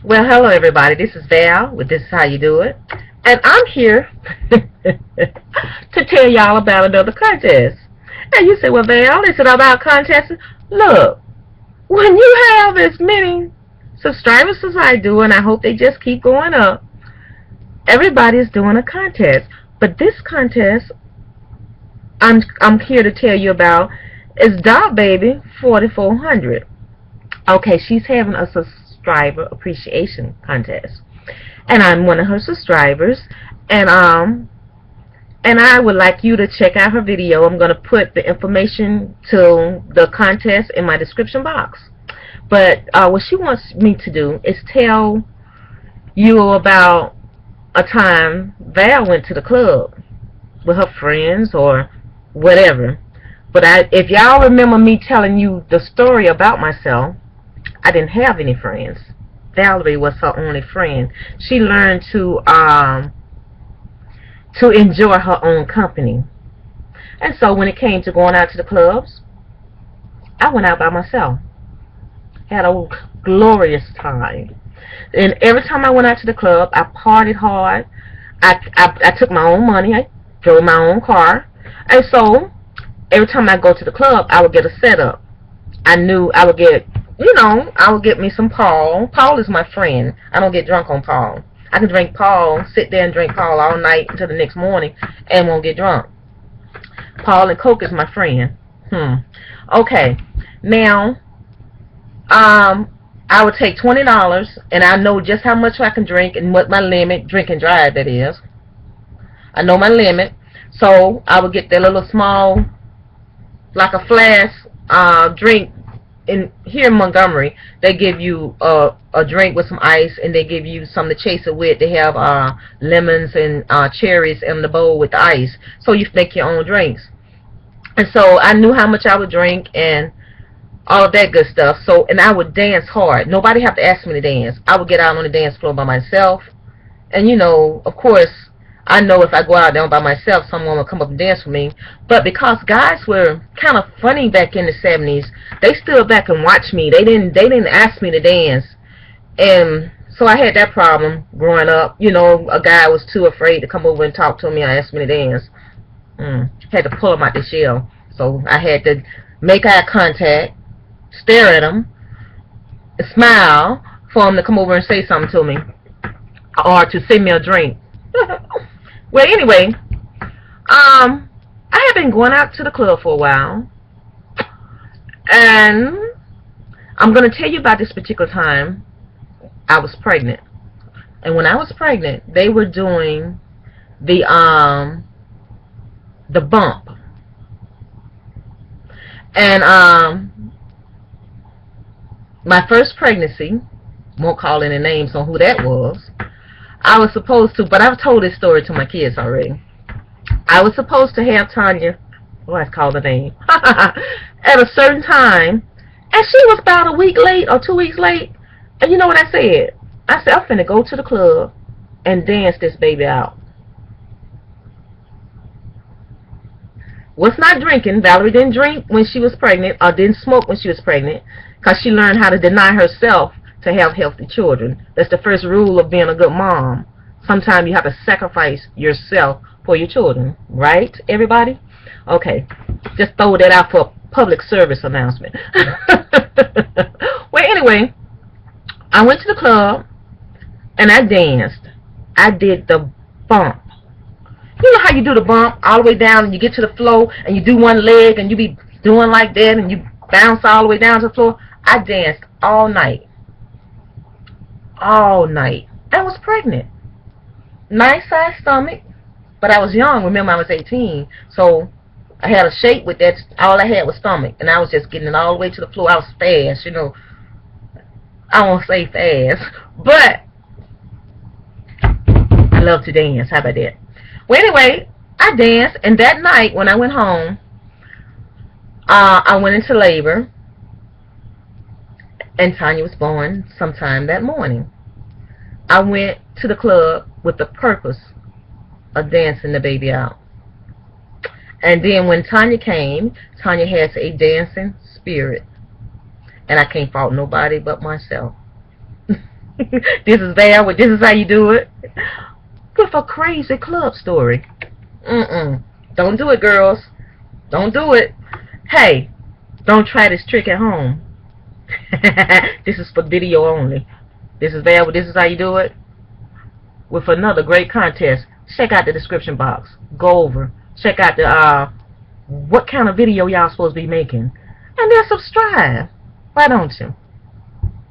Well, hello everybody. This is Val with This Is How You Do It. And I'm here to tell y'all about another contest. And you say, well, Val, is it about contests? Look, when you have as many subscribers as I do, and I hope they just keep going up, everybody's doing a contest. But this contest I'm here to tell you about is Dog Baby 4400. Okay, she's having a subscriber appreciation contest, and I'm one of her subscribers, and I would like you to check out her video. I'm gonna put the information to the contest in my description box. But what she wants me to do is tell you about a time Val went to the club with her friends or whatever. But if y'all remember me telling you the story about myself, I didn't have any friends. Valerie was her only friend. She learned to enjoy her own company. And so when it came to going out to the clubs, I went out by myself. Had a glorious time. And every time I went out to the club, I partied hard. I took my own money. I drove my own car. And so every time I go to the club, I would get a setup. I knew I would get, I would get me some Paul. Paul is my friend. I don't get drunk on Paul. I can drink Paul, sit there and drink Paul all night until the next morning and won't get drunk. Paul and Coke is my friend. Okay. Now, I would take $20, and I know just how much I can drink and what my limit, drink and drive, that is. I know my limit. So I would get that little small, like a flask drink. Here in Montgomery, they give you a drink with some ice, and they give you something to chase it with. They have lemons and cherries in the bowl with the ice, so you make your own drinks. And so I knew how much I would drink and all of that good stuff. So, and I would dance hard. Nobody have to ask me to dance. I would get out on the dance floor by myself, and of course, I know if I go out there by myself, someone will come up and dance with me. But because guys were kind of funny back in the 70s, they stood back and watched me. They didn't ask me to dance. And so I had that problem growing up. A guy was too afraid to come over and talk to me or ask me to dance. Had to pull him out the shell. So I had to make eye contact, stare at him, smile for him to come over and say something to me or to send me a drink. Well, anyway, I have been going out to the club for a while, and I'm going to tell you about this particular time I was pregnant. And when I was pregnant, they were doing the bump. And my first pregnancy, won't call any names on who that was, I was supposed to, but I've told this story to my kids already. I was supposed to have Tonya, I call the name, at a certain time, and she was about a week late or 2 weeks late. And you know what I said? I said, I'm finna go to the club and dance this baby out. Was not drinking. Valerie didn't drink when she was pregnant, or didn't smoke when she was pregnant, because she learned how to deny herself to have healthy children. That's the first rule of being a good mom. Sometimes you have to sacrifice yourself for your children, right, everybody? Okay, just throw that out for a public service announcement. Well, anyway, I went to the club and I danced. I did the bump. You know how you do the bump all the way down and you get to the floor and you do one leg and you be doing like that and you bounce all the way down to the floor? I danced all night. All night. I was pregnant. Nice size stomach, but I was young. Remember, I was 18, so I had a shape with that. All I had was stomach, and I was just getting it all the way to the floor. I was fast, I won't say fast, but I love to dance. How about that? Well, anyway, I danced, and that night when I went home, I went into labor, and Tonya was born sometime that morning. I went to the club with the purpose of dancing the baby out. And then when Tonya came, Tonya has a dancing spirit. And I can't fault nobody but myself. This is bad. This is how you do it. With a crazy club story. Don't do it, girls. Don't do it. Hey, don't try this trick at home. This is for video only. This is bad. This is how you do it. With another great contest. Check out the description box. Go over. Check out the what kind of video y'all supposed to be making, and then subscribe. Why don't you?